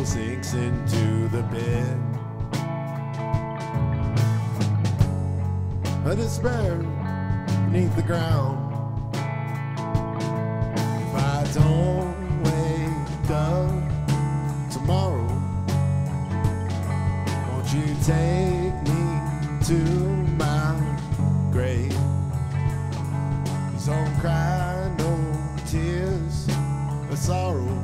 sinks into the pit. A despair beneath the ground. If I don't wake up tomorrow, won't you take me to my grave? Don't cry no tears of sorrow,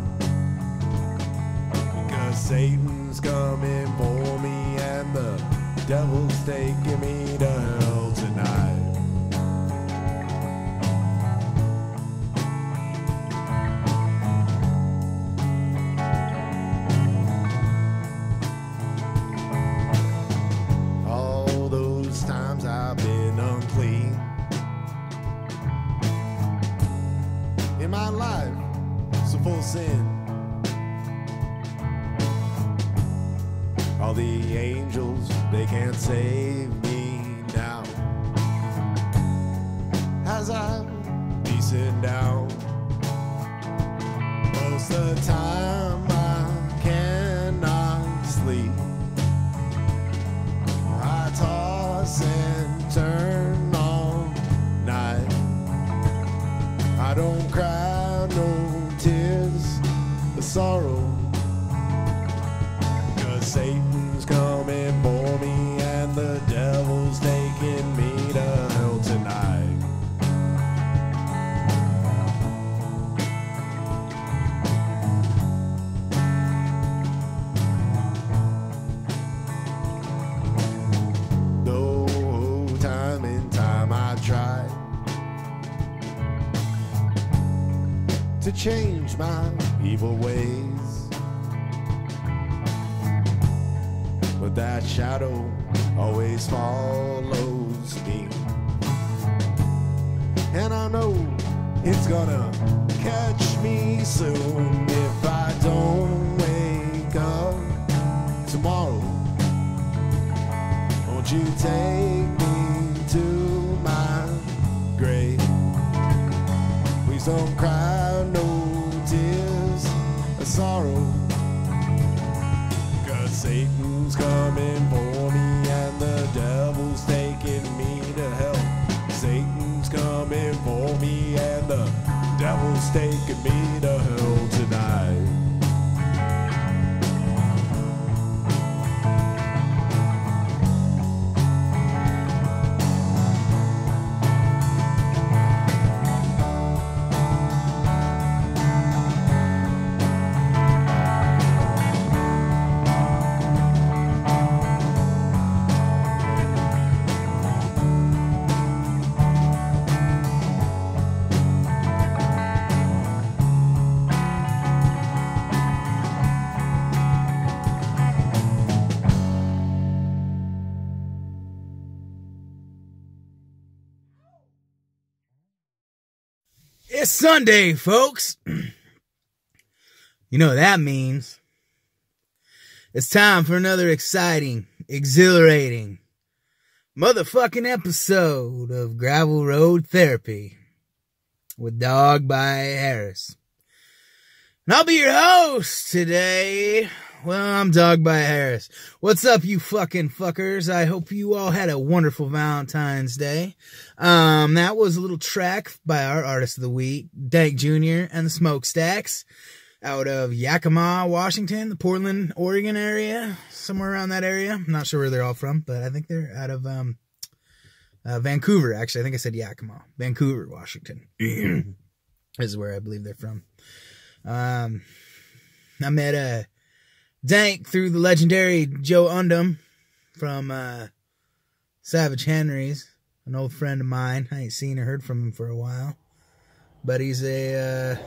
because Satan's coming for me and the devil's taking me to hell tonight. All those times I've been unclean in my life, so full of sin. All the angels, they can't save me now, as I'm piecing down. Most of the time I cannot sleep. I toss and turn all night. I don't cry no tears of sorrow, because Satan's coming for me and the devil's taking me to hell tonight. Though time and time I tried to change my evil ways, but that shadow always follows me, and I know it's gonna catch me soon if I don't wake up tomorrow. Won't you take me to my grave? Please don't cry no tears of sorrow, 'cause Satan's coming for me and the devil's taking me to hell. Satan's coming for me and the devil's taking me to hell tonight. It's Sunday, folks. You know what that means. It's time for another exciting, exhilarating, motherfucking episode of Gravel Road Therapy with Dog by Harris. And I'll be your host today. Well, I'm Dog by Harris. What's up, you fucking fuckers? I hope you all had a wonderful Valentine's Day. That was a little track by our artist of the week, Dank JR and the Smokestacks, out of Yakima, Washington, the Portland, Oregon area, somewhere around that area. I'm not sure where they're all from, but I think they're out of Vancouver, actually. I think I said Yakima. Vancouver, Washington is where I believe they're from. I met Dank through the legendary Joe Undum from Savage Henry's, an old friend of mine. I ain't seen or heard from him for a while, but he's an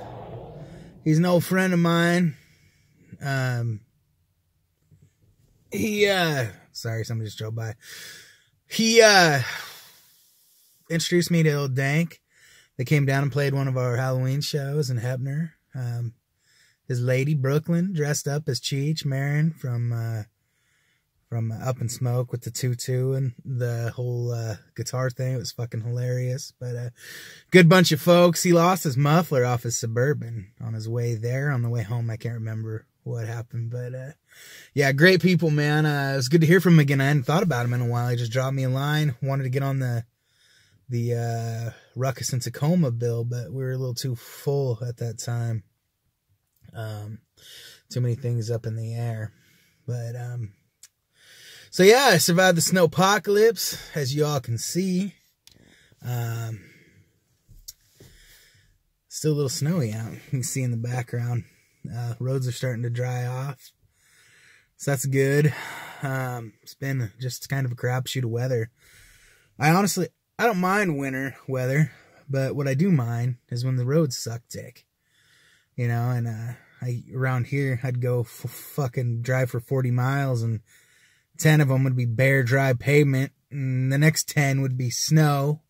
old friend of mine. Sorry, somebody just drove by. He introduced me to old Dank. They came down and played one of our Halloween shows in Hebner. His lady, Brooklyn, dressed up as Cheech Marin from Up in Smoke with the tutu and the whole guitar thing. It was fucking hilarious. But good bunch of folks. He lost his muffler off his Suburban on his way there. On the way home, I can't remember what happened. But yeah, great people, man. It was good to hear from him again. I hadn't thought about him in a while. He just dropped me a line, wanted to get on the Ruckus and Tacoma bill, but we were a little too full at that time. Too many things up in the air. But so yeah, I survived the snowpocalypse, as you all can see. Still a little snowy out. You can see in the background. Roads are starting to dry off, so that's good. It's been just kind of a crapshoot of weather. I don't mind winter weather, but what I do mind is when the roads suck dick. You know, and around here, I'd go fucking drive for 40 miles, and 10 of them would be bare, dry pavement, and the next 10 would be snow,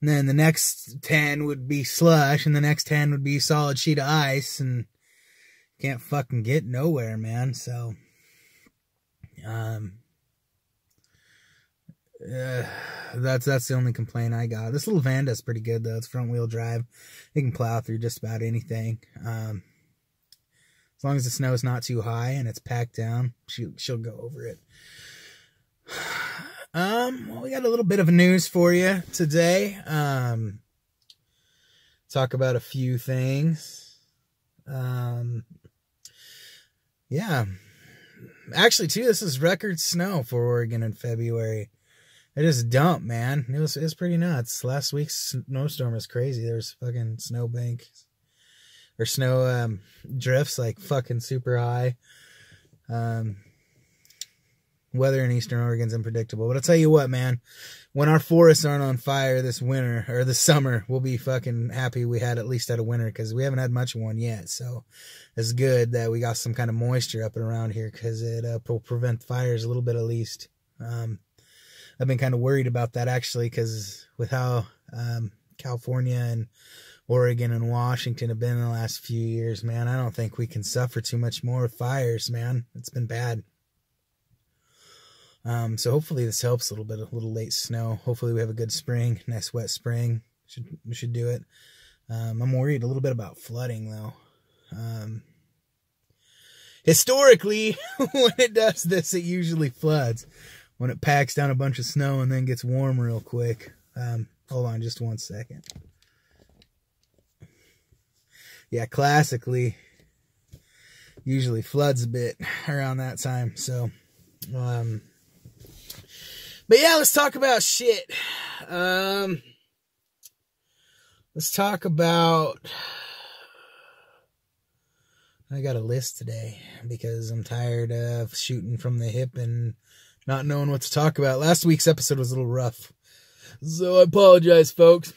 and then the next 10 would be slush, and the next 10 would be solid sheet of ice, and can't fucking get nowhere, man. So, that's the only complaint I got. This little van does pretty good, though. It's front wheel drive. You can plow through just about anything. As long as the snow is not too high and it's packed down, she'll go over it. Well, we got a little bit of news for you today. Talk about a few things. Yeah. Actually, too, this is record snow for Oregon in February. It just dumped, man. It was pretty nuts. Last week's snowstorm was crazy. There was fucking snowbanks or snow drifts like fucking super high. Weather in Eastern Oregon's unpredictable. But I'll tell you what, man. When our forests aren't on fire this winter or this summer, we'll be fucking happy we at least had a winter, because we haven't had much of one yet. So it's good that we got some kind of moisture up and around here, because it will prevent fires a little bit at least. I've been kind of worried about that, actually, because with how California and Oregon and Washington have been in the last few years, man, I don't think we can suffer too much more fires, man. It's been bad. So hopefully this helps a little late snow. Hopefully we have a good spring, nice wet spring. We should do it. I'm worried a little bit about flooding, though. Historically, when it does this, it usually floods. When it packs down a bunch of snow and then gets warm real quick. Hold on just one second. Yeah, classically, usually floods a bit around that time. So, but yeah, let's talk about shit. Let's talk about... I got a list today because I'm tired of shooting from the hip and not knowing what to talk about. Last week's episode was a little rough, so I apologize, folks.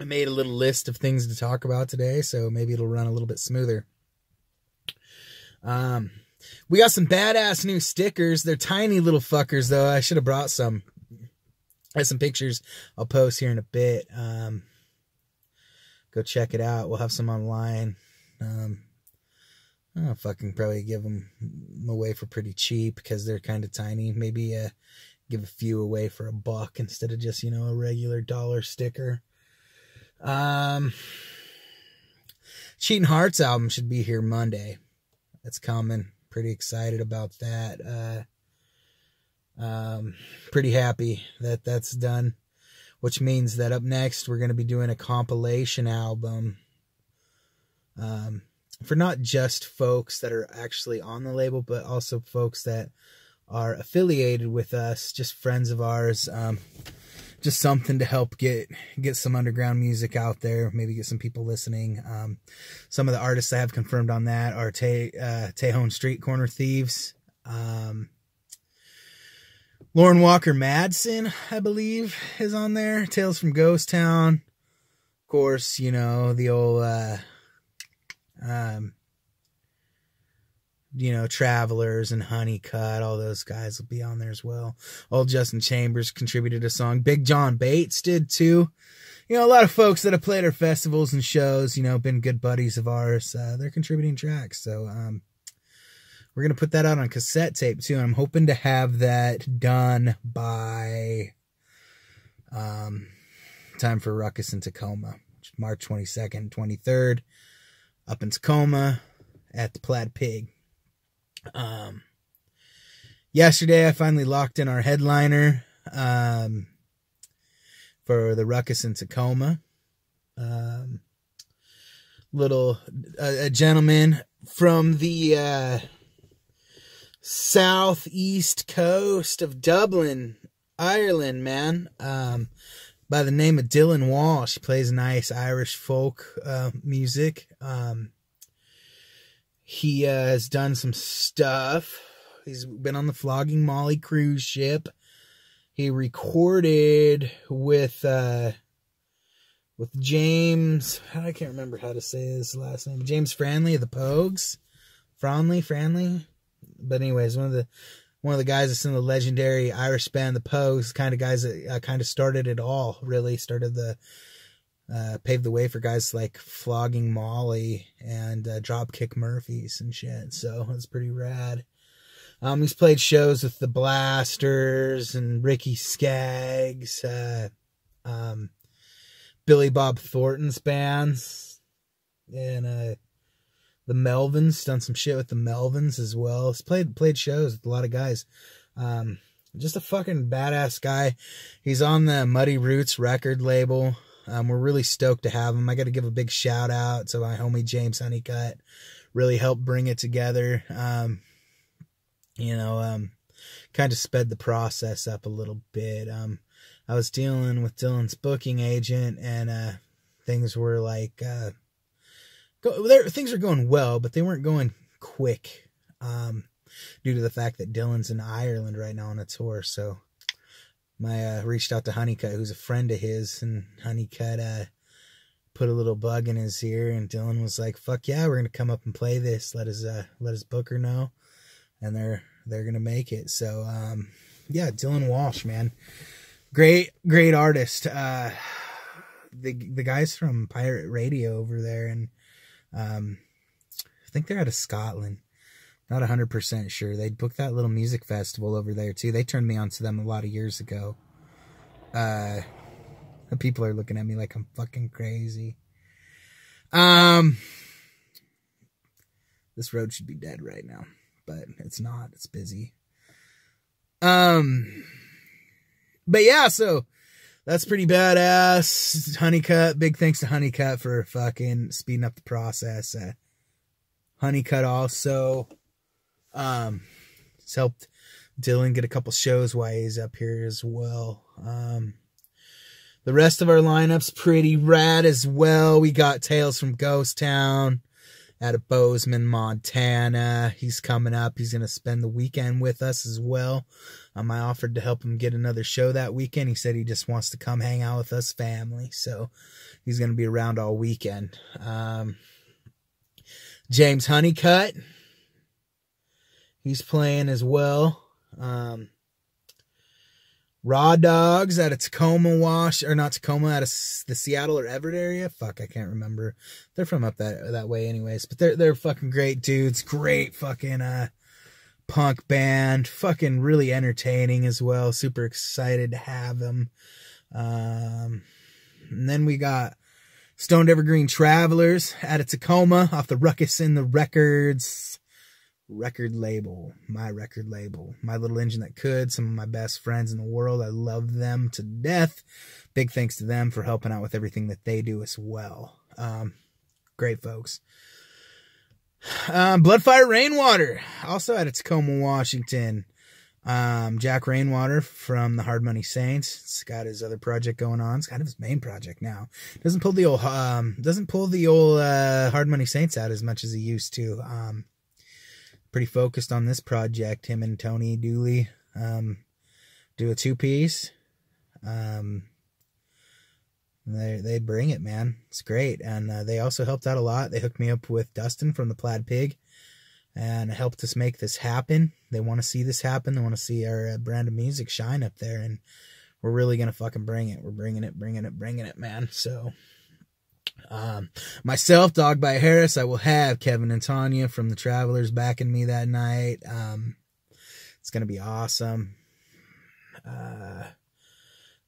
I made a little list of things to talk about today, so maybe it'll run a little bit smoother. We got some badass new stickers. They're tiny little fuckers, though. I should have brought some. I have some pictures I'll post here in a bit. Go check it out. We'll have some online. I'll fucking probably give them away for pretty cheap because they're kind of tiny. Maybe give a few away for $1 instead of just, a regular dollar sticker. Cheating Hearts album should be here Monday. That's coming. Pretty excited about that. Pretty happy that that's done, which means that up next we're going to be doing a compilation album. For not just folks that are actually on the label, but also folks that are affiliated with us, just friends of ours. Just something to help get some underground music out there, maybe get some people listening. Some of the artists I have confirmed on that are Tejon Street Corner Thieves, Lauren Walker Madsen, I believe, is on there. Tales from Ghost Town, of course, the old Travelers and Honeycut, all those guys will be on there as well. Old Justin Chambers contributed a song. Big John Bates did too. A lot of folks that have played our festivals and shows, been good buddies of ours. They're contributing tracks. So, we're going to put that out on cassette tape too. And I'm hoping to have that done by, time for Ruckus in Tacoma, March 22nd, 23rd, up in Tacoma. at the Plaid Pig. Yesterday I finally locked in our headliner for the Ruckus in Tacoma. A gentleman from the southeast coast of Dublin, Ireland, man, by the name of Dylan Walsh. He plays nice Irish folk music. He has done some stuff. He's been on the Flogging Molly cruise ship. He recorded with James, I can't remember how to say his last name, James Franley of the Pogues. Franley. But anyways, one of the guys that's in the legendary Irish band, the Pogues, kind of guys that kind of started it all, really started paved the way for guys like Flogging Molly and Dropkick Murphys and shit. So it's pretty rad. He's played shows with the Blasters and Ricky Skaggs, Billy Bob Thornton's bands, and the Melvins. Done some shit with the Melvins as well. He's played shows with a lot of guys. Just a fucking badass guy. He's on the Muddy Roots record label. We're really stoked to have him. I got to give a big shout out to my homie James Honeycutt. Really helped bring it together. Kind of sped the process up a little bit. I was dealing with Dylan's booking agent, and things were like things were going well, but they weren't going quick due to the fact that Dylan's in Ireland right now on a tour. So reached out to Honeycutt, who's a friend of his, and Honeycutt put a little bug in his ear, and Dylan was like, "Fuck yeah, we're gonna come up and play this. Let his booker know," and they're gonna make it. So yeah, Dylan Walsh, man. Great artist. The guys from Pirate Radio over there, and I think they're out of Scotland. Not 100% sure. They booked that little music festival over there too. They turned me on to them a lot of years ago. People are looking at me like I'm fucking crazy. This road should be dead right now, but it's not. It's busy. But yeah, so that's pretty badass. Honeycutt, big thanks to Honeycutt for fucking speeding up the process. Honeycutt also has helped Dylan get a couple shows while he's up here as well. The rest of our lineup's pretty rad as well. We got Tales from Ghost Town out of Bozeman, Montana. He's coming up. He's going to spend the weekend with us as well. I offered to help him get another show that weekend. He said he just wants to come hang out with us family. So he's going to be around all weekend. James Honeycutt, he's playing as well. Raw Dogs out of Tacoma, out of the Seattle or Everett area. Fuck, I can't remember. They're from up that way anyways. But they're fucking great dudes. Great fucking punk band. Fucking really entertaining as well. Super excited to have them. And then we got Stoned Evergreen Travelers out of Tacoma off the Ruckus in the Records record label, my little engine that could. Some of my best friends in the world. I love them to death. Big thanks to them for helping out with everything that they do as well. Great folks. Bloodfire Rainwater, also out of Tacoma, Washington. Jack Rainwater from the Hard Money Saints. It's got his other project going on. It's kind of his main project now. Doesn't pull the old Hard Money Saints out as much as he used to. Pretty focused on this project. Him and Tony Dooley do a 2-piece. They bring it, man. It's great. And they also helped out a lot. They hooked me up with Dustin from the Plaid Pig and helped us make this happen. They want to see this happen. They want to see our brand of music shine up there, and we're really going to fucking bring it. We're bringing it, man. So myself, Dog by Harris, I will have Kevin and Tanya from the Travelers backing me that night. It's going to be awesome.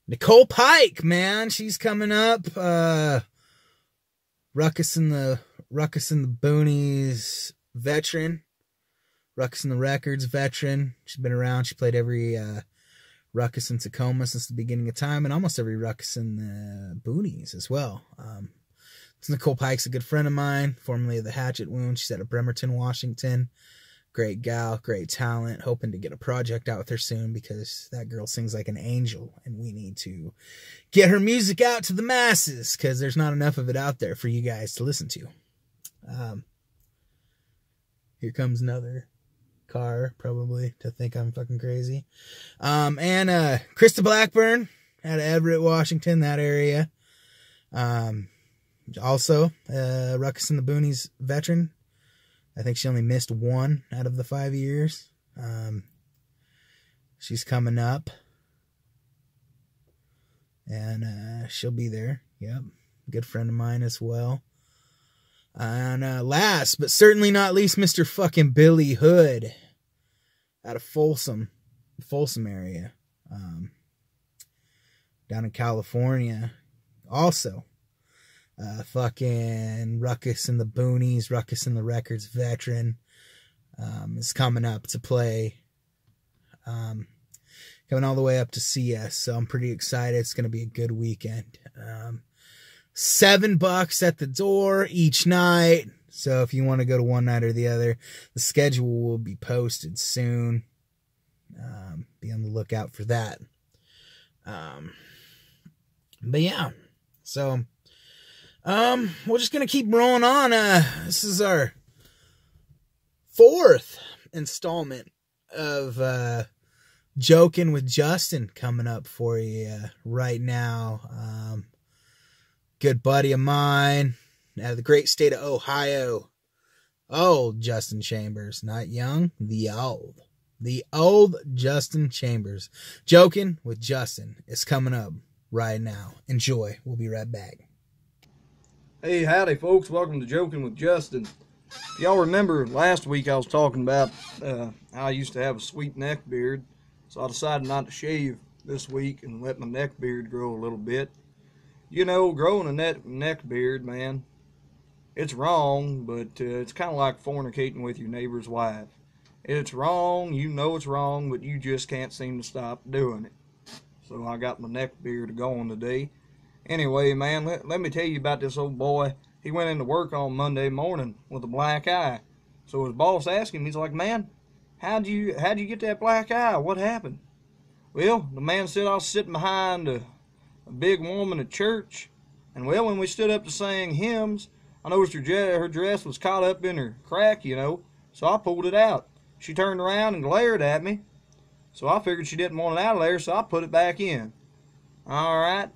Nicole Pike, man, she's coming up. Ruckus in the Boonies veteran. Ruckus and the Records veteran. She's been around. She played every Ruckus in Tacoma since the beginning of time, and almost every Ruckus in the boonies as well. Nicole Pike's a good friend of mine, formerly of the Hatchet Wound. She's out of Bremerton, Washington. Great gal, great talent. Hoping to get a project out with her soon because that girl sings like an angel, and we need to get her music out to the masses because there's not enough of it out there for you guys to listen to. Here comes another car, probably, to think I'm fucking crazy. And Krista Blackburn out of Everett, Washington, that area. Also, Ruckus in the Boonies veteran. I think she only missed 1 out of the 5 years. She's coming up. And she'll be there. Yep. Good friend of mine as well. And last, but certainly not least, Mr. fucking Billy Hood. Out of Folsom area. Down in California. Also. Fucking Ruckus in the Boonies, Ruckus in the Records veteran, is coming up to play, coming all the way up to see us, so I'm pretty excited. It's going to be a good weekend. $7 at the door each night, so if you want to go to one night or the other, the schedule will be posted soon. Be on the lookout for that. But yeah, so we're just going to keep rolling on. This is our 4th installment of Jokin with Justin coming up for you right now. Good buddy of mine out of the great state of Ohio. Old Justin Chambers, not young, the old. The old Justin Chambers. Jokin with Justin is coming up right now. Enjoy. We'll be right back. Hey, howdy folks, welcome to Jokin with Justin. Y'all remember last week I was talking about how I used to have a sweet neck beard, so I decided not to shave this week and let my neck beard grow a little bit. You know, growing a neck beard, man, it's wrong, but it's kind of like fornicating with your neighbor's wife. It's wrong, you know it's wrong, but you just can't seem to stop doing it. So I got my neck beard going today. Anyway, man, let me tell you about this old boy. He went into work on Monday morning with a black eye. So his boss asked him, he's like, man, how'd you get that black eye? What happened? Well, the man said, I was sitting behind a big woman at church. And well, when we stood up to sing hymns, I noticed her dress was caught up in her crack, you know. So I pulled it out. She turned around and glared at me. So I figured she didn't want it out of there, so I put it back in. All right.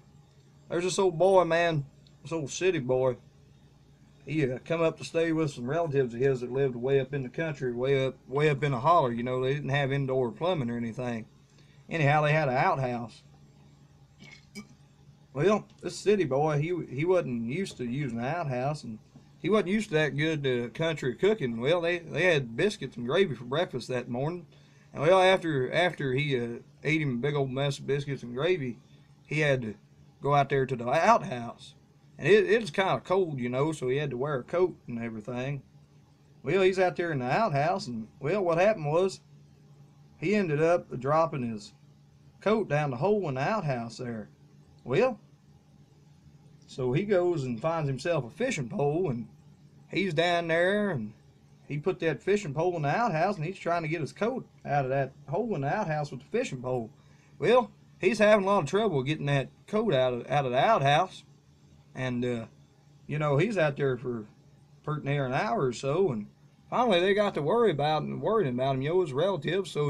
There's this old boy, man, this old city boy. He come up to stay with some relatives of his that lived way up in the country, way up in a holler. You know, they didn't have indoor plumbing or anything. Anyhow, they had an outhouse. Well, this city boy, he wasn't used to using an outhouse, and he wasn't used to that good country cooking. Well, they had biscuits and gravy for breakfast that morning. And well, after he ate him a big old mess of biscuits and gravy, he had to go out there to the outhouse. And it was kind of cold, you know, so he had to wear a coat and everything. Well, he's out there in the outhouse, and, well, what happened was he ended up dropping his coat down the hole in the outhouse there. Well, so he goes and finds himself a fishing pole, and he's down there, and he put that fishing pole in the outhouse, and he's trying to get his coat out of that hole in the outhouse with the fishing pole. Well, he's having a lot of trouble getting that coat out of the outhouse. And, you know, he's out there for pretty near an hour or so. And finally they got to worrying about him, you know, his relatives. So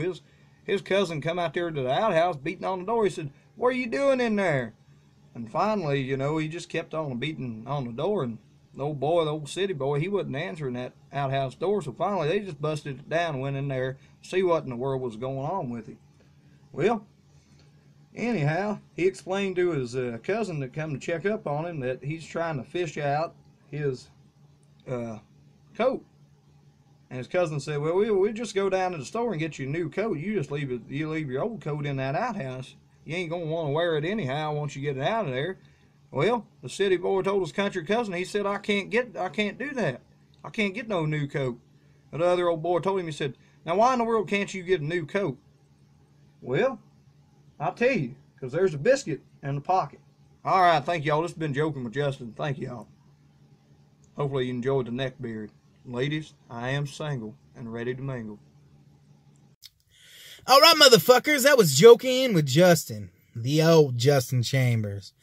his cousin come out there to the outhouse beating on the door. He said, what are you doing in there? And finally, you know, he just kept on beating on the door. And the old boy, the old city boy, he wasn't answering that outhouse door. So finally they just busted it down and went in there to see what in the world was going on with him. Well, anyhow, he explained to his cousin that come to check up on him that he's trying to fish out his coat. And his cousin said, well, we'll just go down to the store and get you a new coat. You just leave your old coat in that outhouse. You ain't going to want to wear it anyhow once you get it out of there. Well, the city boy told his country cousin, he said, I can't do that. I can't get no new coat. And the other old boy told him, he said, now why in the world can't you get a new coat? Well, I'll tell you, because there's a biscuit in the pocket. All right, thank y'all. This has been Joking with Justin. Thank y'all. Hopefully you enjoyed the neck beard. Ladies, I am single and ready to mingle. All right, motherfuckers, that was Joking with Justin. The old Justin Chambers.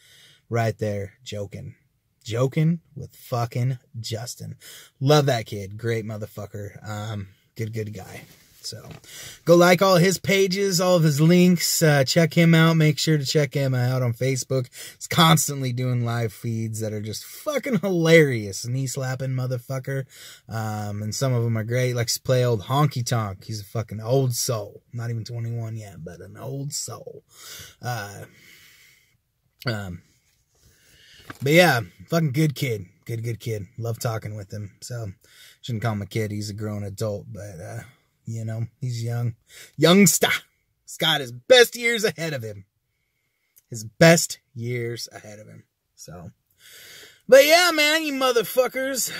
Right there, Joking. Joking with fucking Justin. Love that kid. Great motherfucker. Good guy. So, go like all his pages, all of his links. Check him out. Make sure to check him out on Facebook. He's constantly doing live feeds that are just fucking hilarious. Knee slapping motherfucker. And some of them are great. Likes to play old honky tonk. He's a fucking old soul. Not even 21 yet, but an old soul. But yeah, fucking good kid. Good kid. Love talking with him. So, shouldn't call him a kid. He's a grown adult, but, you know, he's young. Youngster. He's got his best years ahead of him. His best years ahead of him. So, but yeah, man, you motherfuckers.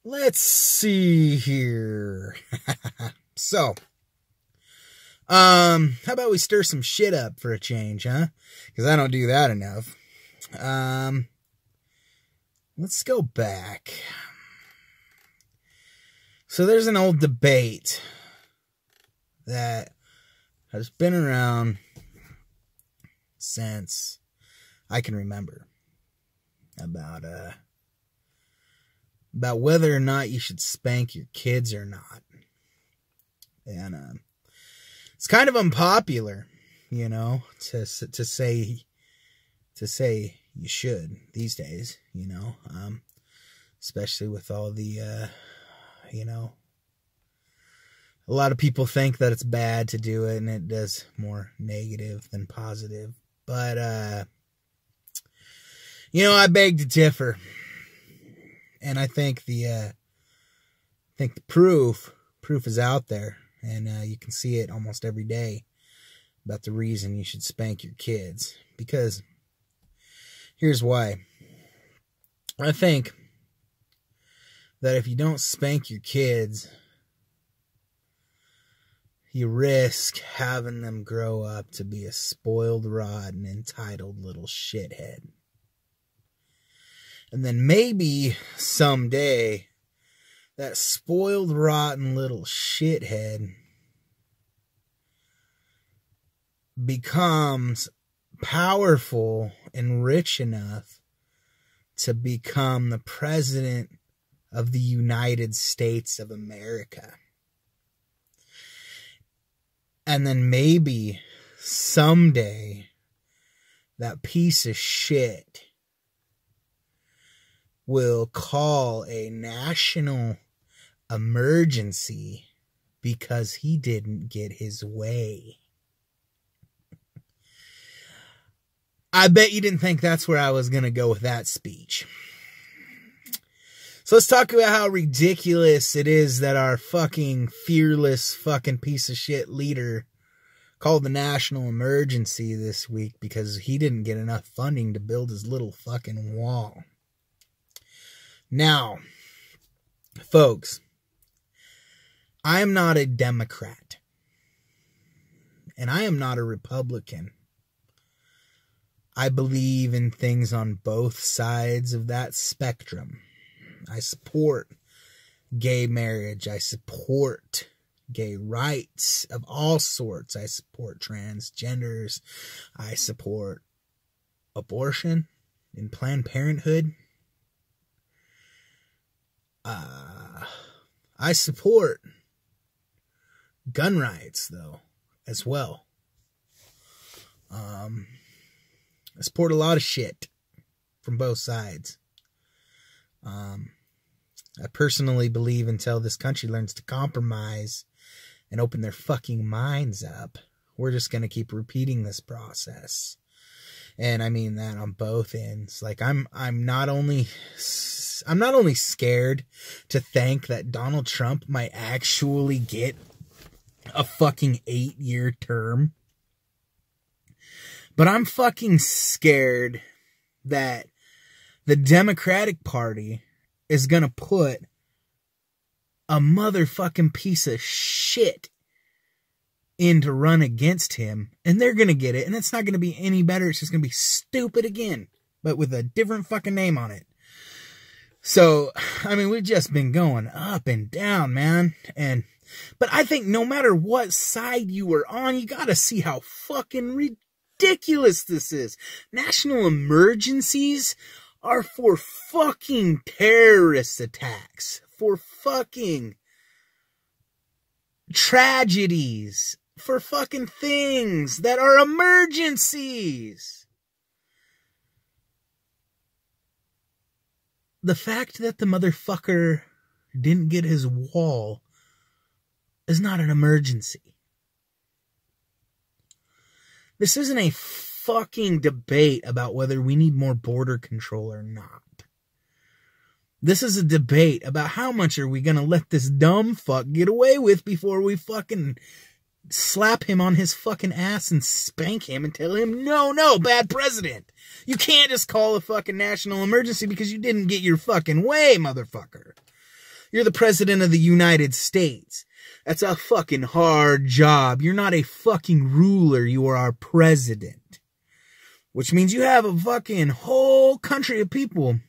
Let's see here. So, how about we stir some shit up for a change, huh? Because I don't do that enough. Let's go back. So there's an old debate that has been around since I can remember about whether or not you should spank your kids or not. And it's kind of unpopular, you know, to say you should these days, you know, especially with all the you know, a lot of people think that it's bad to do it, and it does more negative than positive. But, you know, I beg to differ. And I think the proof is out there, and you can see it almost every day about the reason you should spank your kids. Because here's why. I think that if you don't spank your kids, you risk having them grow up to be a spoiled, rotten, entitled little shithead. And then maybe someday, that spoiled, rotten little shithead becomes powerful and rich enough to become the president of the United States of America. And then maybe someday that piece of shit will call a national emergency because he didn't get his way. I bet you didn't think that's where I was going to go with that speech. So let's talk about how ridiculous it is that our fucking fearless fucking piece of shit leader called the national emergency this week because he didn't get enough funding to build his little fucking wall. Now, folks, I am not a Democrat, and I am not a Republican. I believe in things on both sides of that spectrum. I support gay marriage. I support gay rights of all sorts. I support transgenders. I support abortion and Planned Parenthood. I support gun rights, though, as well. I support a lot of shit from both sides. I personally believe until this country learns to compromise and open their fucking minds up, we're just going to keep repeating this process. And I mean that on both ends. Like I'm not only scared to think that Donald Trump might actually get a fucking 8-year term, but I'm fucking scared that the Democratic Party is gonna put a motherfucking piece of shit in to run against him, and they're gonna get it, and it's not gonna be any better. It's just gonna be stupid again, but with a different fucking name on it. So, I mean, we've just been going up and down, man. But I think no matter what side you were on, you gotta see how fucking ridiculous this is. National emergencies are for fucking terrorist attacks, for fucking tragedies, for fucking things that are emergencies. The fact that the motherfucker didn't get his wall is not an emergency. This isn't a fucking debate about whether we need more border control or not. This is a debate about how much are we going to let this dumb fuck get away with before we fucking slap him on his fucking ass and spank him and tell him, no, bad president. You can't just call a fucking national emergency because you didn't get your fucking way, motherfucker. You're the president of the United States. That's a fucking hard job. You're not a fucking ruler. You are our president. Which means you have a fucking whole country of people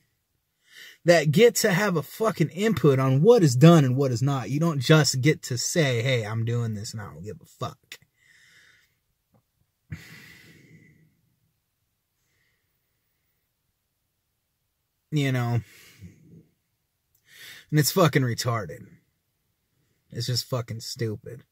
that get to have a fucking input on what is done and what is not. You don't just get to say, hey, I'm doing this and I don't give a fuck. You know, and it's fucking retarded. It's just fucking stupid.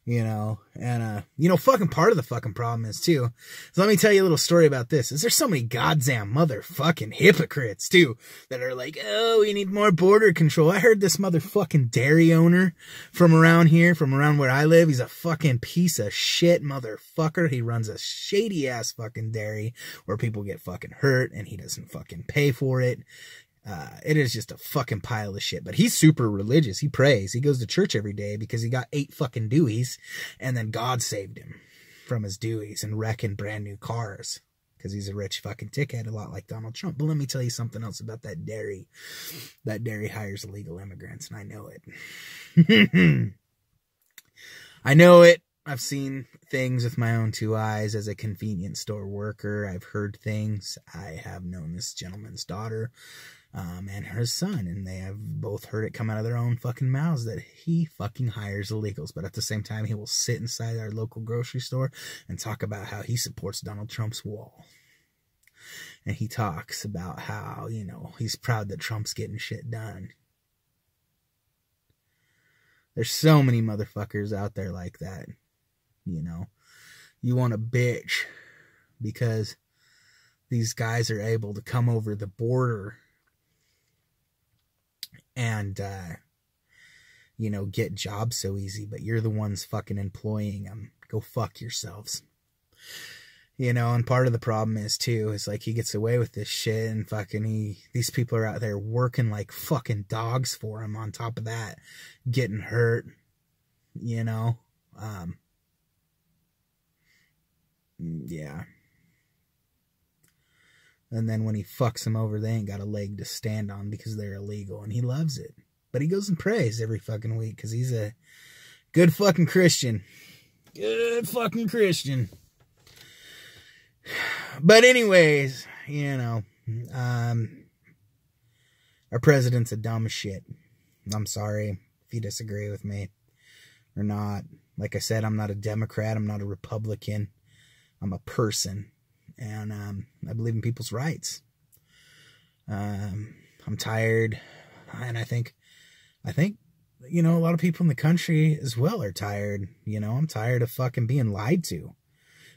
You know, and, fucking part of the fucking problem is, too, so let me tell you a little story about this, is there's so many goddamn motherfucking hypocrites, too, that are like, oh, we need more border control. I heard this motherfucking dairy owner from around here, from around where I live, he's a fucking piece of shit motherfucker. He runs a shady-ass fucking dairy where people get fucking hurt, and he doesn't fucking pay for it. It is just a fucking pile of shit. But he's super religious. He prays. He goes to church every day because he got 8 fucking Deweys. And then God saved him from his Deweys and wrecking brand new cars. Because he's a rich fucking dickhead, a lot like Donald Trump. But let me tell you something else about that dairy. That dairy hires illegal immigrants, and I know it. I know it. I've seen things with my own 2 eyes as a convenience store worker. I've heard things. I have known this gentleman's daughter. And her son, and they have both heard it come out of their own fucking mouths that he fucking hires illegals, but at the same time, he will sit inside our local grocery store and talk about how he supports Donald Trump's wall. And he talks about how, he's proud that Trump's getting shit done. There's so many motherfuckers out there like that, You want to bitch because these guys are able to come over the border and, get jobs so easy, but you're the ones fucking employing them. Go fuck yourselves. And part of the problem is, too, is like he gets away with this shit and fucking these people are out there working like fucking dogs for him on top of that, getting hurt, yeah. And then when he fucks them over, they ain't got a leg to stand on because they're illegal. And he loves it. But he goes and prays every fucking week because he's a good fucking Christian. Good fucking Christian. But anyways, our president's a dumb shit. I'm sorry if you disagree with me or not. Like I said, I'm not a Democrat. I'm not a Republican. I'm a person. And I believe in people's rights. I'm tired, and I think, a lot of people in the country as well are tired. I'm tired of fucking being lied to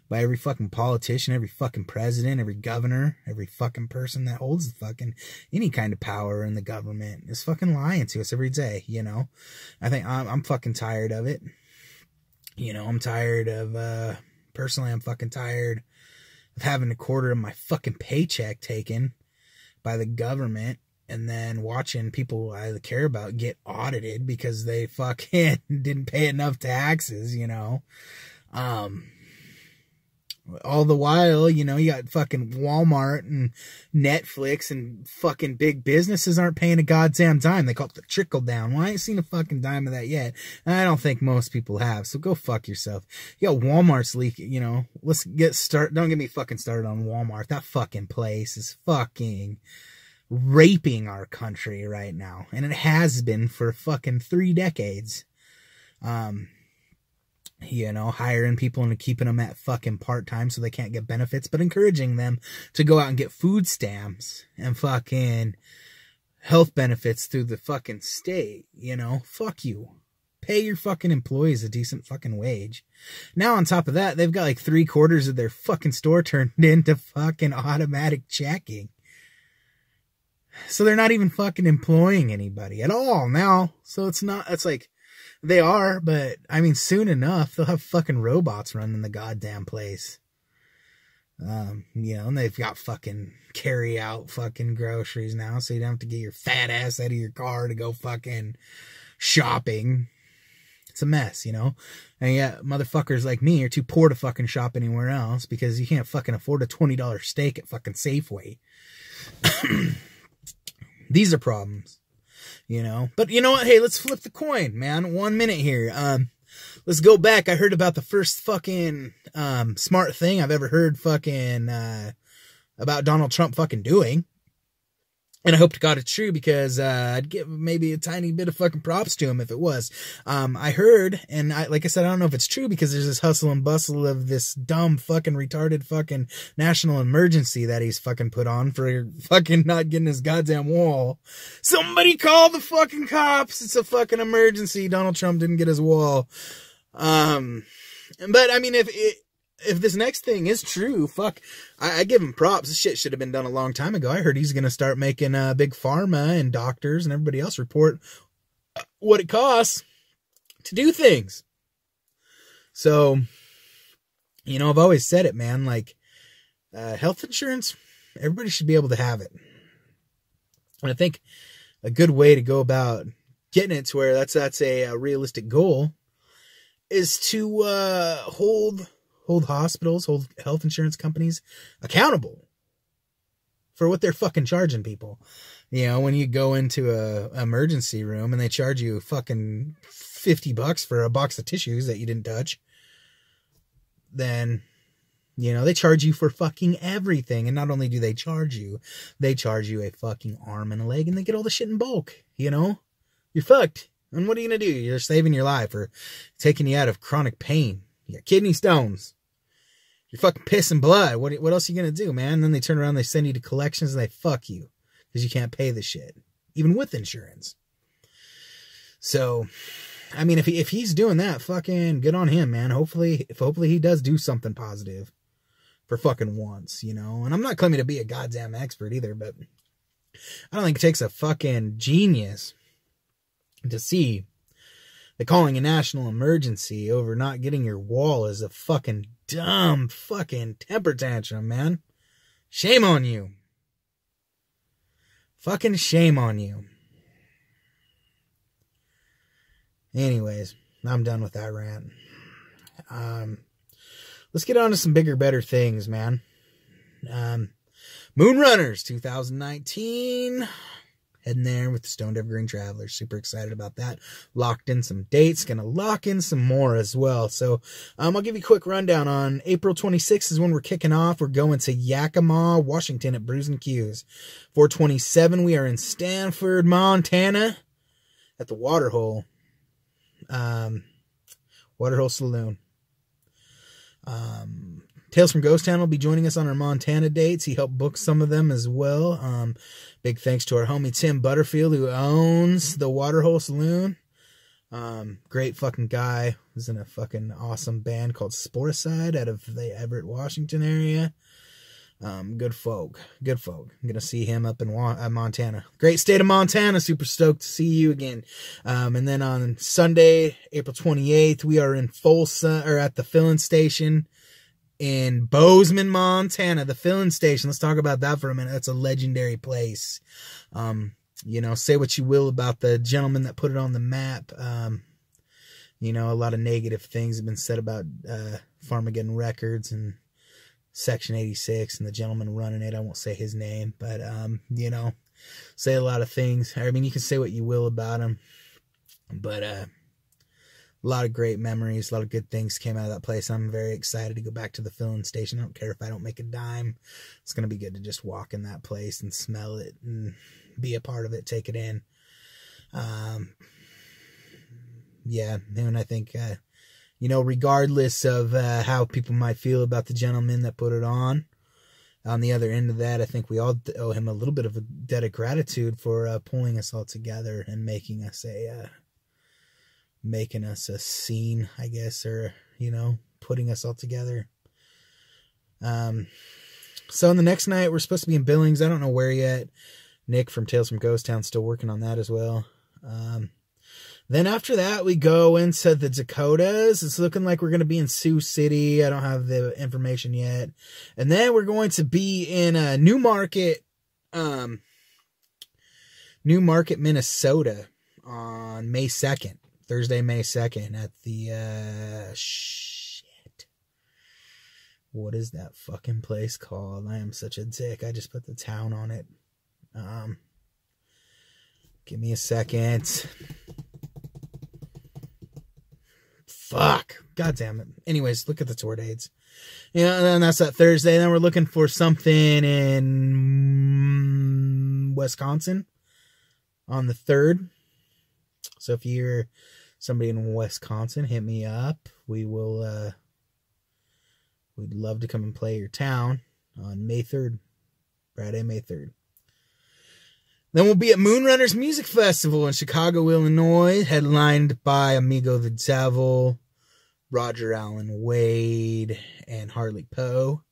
by every fucking politician, every fucking president, every governor, every fucking person that holds fucking any kind of power in the government is fucking lying to us every day. I think I'm fucking tired of it. I'm tired of, personally, I'm fucking tired of having a quarter of my fucking paycheck taken by the government and then watching people I care about get audited because they fucking didn't pay enough taxes, All the while, you know, you got fucking Walmart and Netflix and fucking big businesses aren't paying a goddamn dime. They call it the trickle down. Well, I ain't seen a fucking dime of that yet. And I don't think most people have. So go fuck yourself. You got Walmart's leaking, you know. Let's get started. Don't get me fucking started on Walmart. That fucking place is fucking raping our country right now. And it has been for fucking 3 decades. You know, hiring people and keeping them at fucking part-time so they can't get benefits, but encouraging them to go out and get food stamps and fucking health benefits through the fucking state, you know? Fuck you. Pay your fucking employees a decent fucking wage. Now, on top of that, they've got like 3/4 of their fucking store turned into fucking automatic checking. So they're not even fucking employing anybody at all now. So it's like, they are, but I mean, soon enough, they'll have fucking robots running the goddamn place. You know, and they've got fucking carry out fucking groceries now, so you don't have to get your fat ass out of your car to go fucking shopping. It's a mess, you know? And yet, motherfuckers like me are too poor to fucking shop anywhere else because you can't fucking afford a $20 steak at fucking Safeway. These are problems. You know, but you know what? Hey, let's flip the coin, man. 1 minute here. Let's go back. I heard about the first fucking, smart thing I've ever heard fucking, about Donald Trump fucking doing. And I hope to God it's true because, I'd give maybe a tiny bit of fucking props to him if it was. I heard, and like I said, I don't know if it's true because there's this hustle and bustle of this dumb fucking retarded fucking national emergency that he's fucking put on for fucking not getting his goddamn wall. Somebody call the fucking cops. It's a fucking emergency. Donald Trump didn't get his wall. But I mean, if this next thing is true, fuck, I give him props. This shit should have been done a long time ago. I heard he's going to start making big pharma and doctors and everybody else report what it costs to do things. So, you know, I've always said it, man, like, health insurance, everybody should be able to have it. And I think a good way to go about getting it to where that's a realistic goal is to hold hospitals, hold health insurance companies accountable for what they're fucking charging people. You know, when you go into a emergency room and they charge you fucking $50 for a box of tissues that you didn't touch, then, you know, they charge you for fucking everything. And not only do they charge you a fucking arm and a leg, and they get all the shit in bulk, you know? You're fucked. And what are you going to do? You're saving your life or taking you out of chronic pain. You got kidney stones. You're fucking pissing blood. What else are you going to do, man? And then they turn around, they send you to collections, and they fuck you because you can't pay the shit, even with insurance. So, I mean, if he's doing that, fucking good on him, man. Hopefully he does do something positive for fucking once, you know? And I'm not claiming to be a goddamn expert either, but I don't think it takes a fucking genius to see that calling a national emergency over not getting your wall is a fucking dumb fucking temper tantrum, man. Shame on you. Fucking shame on you. Anyways, I'm done with that rant. Let's get on to some bigger, better things, man. Moonrunners 2019. Heading there with the Stoned Evergreen Travelers. Super excited about that. Locked in some dates. Gonna lock in some more as well. So, I'll give you a quick rundown. On April 26th is when we're kicking off. We're going to Yakima, Washington at Brews and Q's. 4/27, we are in Stanford, Montana at the Waterhole. Waterhole Saloon. Tales from Ghost Town will be joining us on our Montana dates. He helped book some of them as well. Big thanks to our homie Tim Butterfield, who owns the Waterhole Saloon. Great fucking guy. Was in a fucking awesome band called Sporicide out of the Everett, Washington area. Good folk. Good folk. I'm going to see him up in Montana. Great state of Montana. Super stoked to see you again. And then on Sunday, April 28th, we are in Folsom, or at the filling station in Bozeman, Montana. The filling station. Let's talk about that for a minute. That's a legendary place. You know, say what you will about the gentleman that put it on the map. You know, a lot of negative things have been said about Farmageddon Records and Section 86 and the gentleman running it. I won't say his name, but, you know, say a lot of things. I mean, you can say what you will about him, but, a lot of great memories, a lot of good things came out of that place. I'm very excited to go back to the filling station. I don't care if I don't make a dime. It's going to be good to just walk in that place and smell it and be a part of it, take it in. Yeah, and I think, you know, regardless of how people might feel about the gentleman that put it on the other end of that, I think we all owe him a little bit of a debt of gratitude for pulling us all together and making us a scene, I guess, or, you know, putting us all together. So on the next night, we're supposed to be in Billings. I don't know where yet. Nick from Tales from Ghost Town still working on that as well. Then after that, we go into the Dakotas. It's looking like we're going to be in Sioux City. I don't have the information yet. And then we're going to be in New Market, Minnesota on May 2nd, Thursday, May 2nd at the, shit. What is that fucking place called? I am such a dick. I just put the town on it. Give me a second. Fuck. God damn it. Anyways, look at the tour dates. Yeah, and that's that Thursday. Then we're looking for something in Wisconsin on the 3rd. So if you're somebody in Wisconsin, hit me up. We will, we'd love to come and play your town on May 3rd. Friday, May 3rd. Then we'll be at Moonrunners Music Festival in Chicago, Illinois, headlined by Amigo the Devil, Roger Allen Wade, and Harley Poe.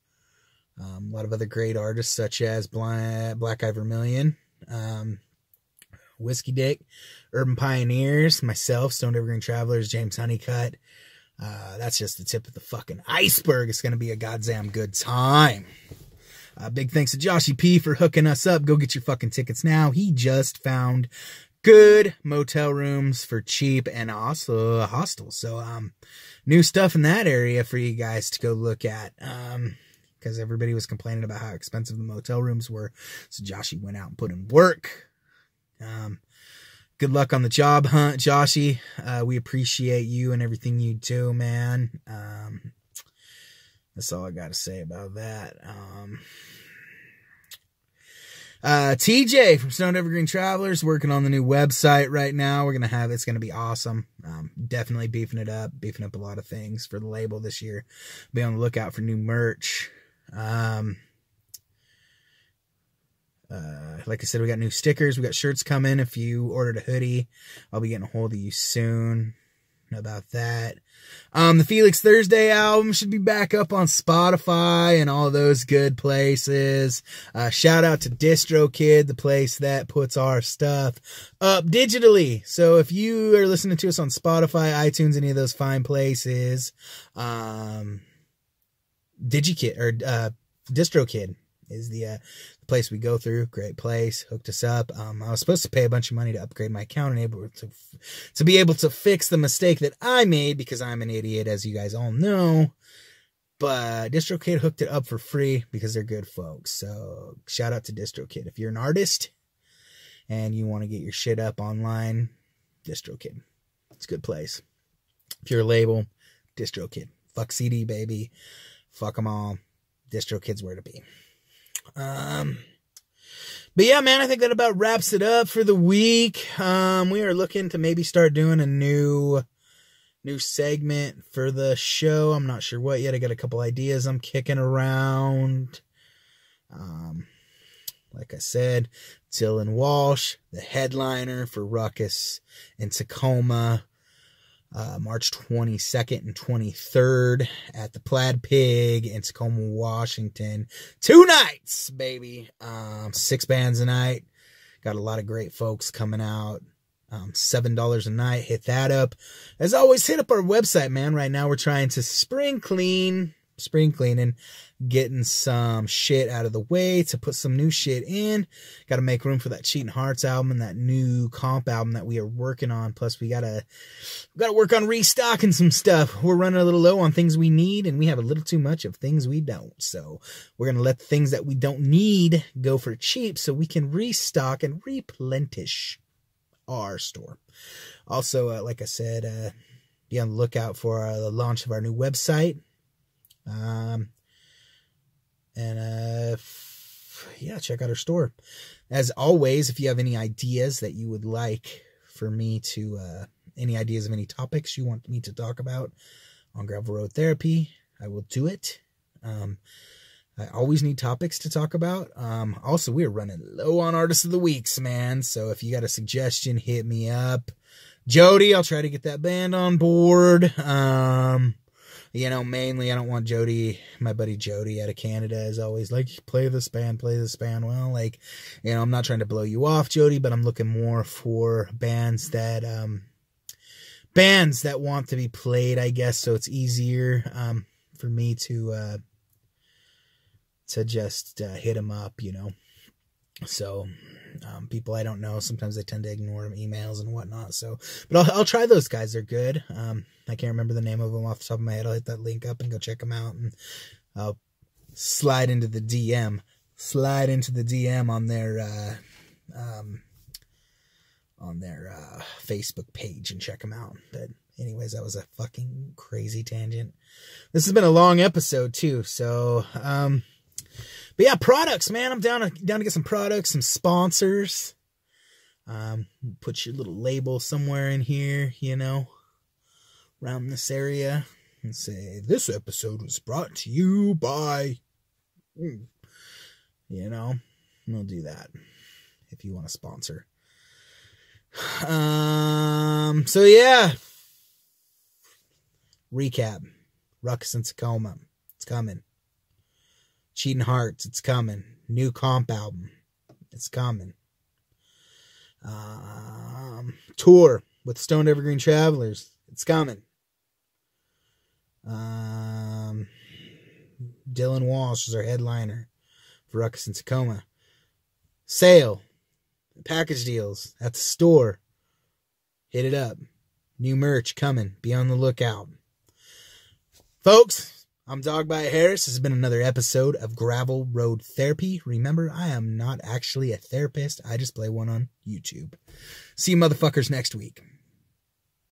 A lot of other great artists such as Black Eye Vermilion, Whiskey Dick, Urban Pioneers, myself, Stoned Evergreen Travelers, James Honeycutt. That's just the tip of the fucking iceberg. It's going to be a goddamn good time. Big thanks to Joshy P for hooking us up. Go get your fucking tickets now. He just found good motel rooms for cheap and also a hostel. So, new stuff in that area for you guys to go look at. Because everybody was complaining about how expensive the motel rooms were. So Joshy went out and put in work. Good luck on the job hunt, Joshy. We appreciate you and everything you do, man. That's all I got to say about that. TJ from Stoned Evergreen Travelers working on the new website right now. It's going to be awesome. Definitely beefing up a lot of things for the label this year. Be on the lookout for new merch. Like I said, we got new stickers. We got shirts coming. If you ordered a hoodie, I'll be getting a hold of you soon about that. The Felix Thursday album should be back up on Spotify and all those good places. Shout out to DistroKid, the place that puts our stuff up digitally. So if you are listening to us on Spotify, iTunes, any of those fine places, DistroKid is the place we go through. Great place. Hooked us up. I was supposed to pay a bunch of money to upgrade my account and able to be able to fix the mistake that I made because I'm an idiot, as you guys all know. But DistroKid hooked it up for free because they're good folks. So shout out to DistroKid. If you're an artist and you want to get your shit up online, DistroKid. It's a good place. If you're a label, DistroKid. Fuck CD, baby. Fuck them all. DistroKid's where to be. But yeah, man, I think that about wraps it up for the week. We are looking to maybe start doing a new segment for the show. I'm not sure what yet. I got a couple ideas I'm kicking around. Like I said, Dylan Walsh, the headliner for Ruckus in Tacoma, March 22nd and 23rd at the Plaid Pig in Tacoma, Washington. 2 nights, baby. 6 bands a night. Got a lot of great folks coming out. $7 a night. Hit that up. As always, hit up our website, man. Right now we're trying to spring clean spring cleaning, getting some shit out of the way to put some new shit in. Got to make room for that Cheating Hearts album and that new comp album that we are working on. Plus, we gotta work on restocking some stuff. We're running a little low on things we need, and we have a little too much of things we don't. So we're gonna let the things that we don't need go for cheap, so we can restock and replenish our store. Also, like I said, be on the lookout for the launch of our new website. Yeah, check out our store. As always, if you have any ideas that you would like for me to, any ideas of any topics you want me to talk about on Gravel Road Therapy, I will do it. I always need topics to talk about. Also, we're running low on Artists of the Weeks, man. So if you got a suggestion, hit me up. Jody, I'll try to get that band on board. You know, mainly I don't want Jody, my buddy Jody out of Canada is always like, play this band. Well, like, you know, I'm not trying to blow you off, Jody, but I'm looking more for bands that want to be played, I guess. So it's easier, for me to just, hit them up, you know. So, people I don't know, sometimes I tend to ignore them, emails and whatnot. So, but I'll try those guys. They're good. I can't remember the name of them off the top of my head. I'll hit that link up and go check them out, and I'll slide into the DM on their Facebook page and check them out. But anyways, that was a fucking crazy tangent. This has been a long episode too. So, but yeah, products, man. I'm down to get some products, some sponsors. Put your little label somewhere in here, you know, around this area, and say, this episode was brought to you by, you know, we'll do that if you want to sponsor. So yeah, recap. Ruckus in Tacoma, it's coming. Cheating Hearts, it's coming. New comp album, it's coming. Tour with Stoned Evergreen Travelers, it's coming. Dylan Walsh is our headliner for Ruckus in Tacoma. Sale, package deals at the store. Hit it up. New merch coming. Be on the lookout. Folks, I'm Dogbite Harris. This has been another episode of Gravel Road Therapy. Remember, I am not actually a therapist. I just play one on YouTube. See you motherfuckers next week.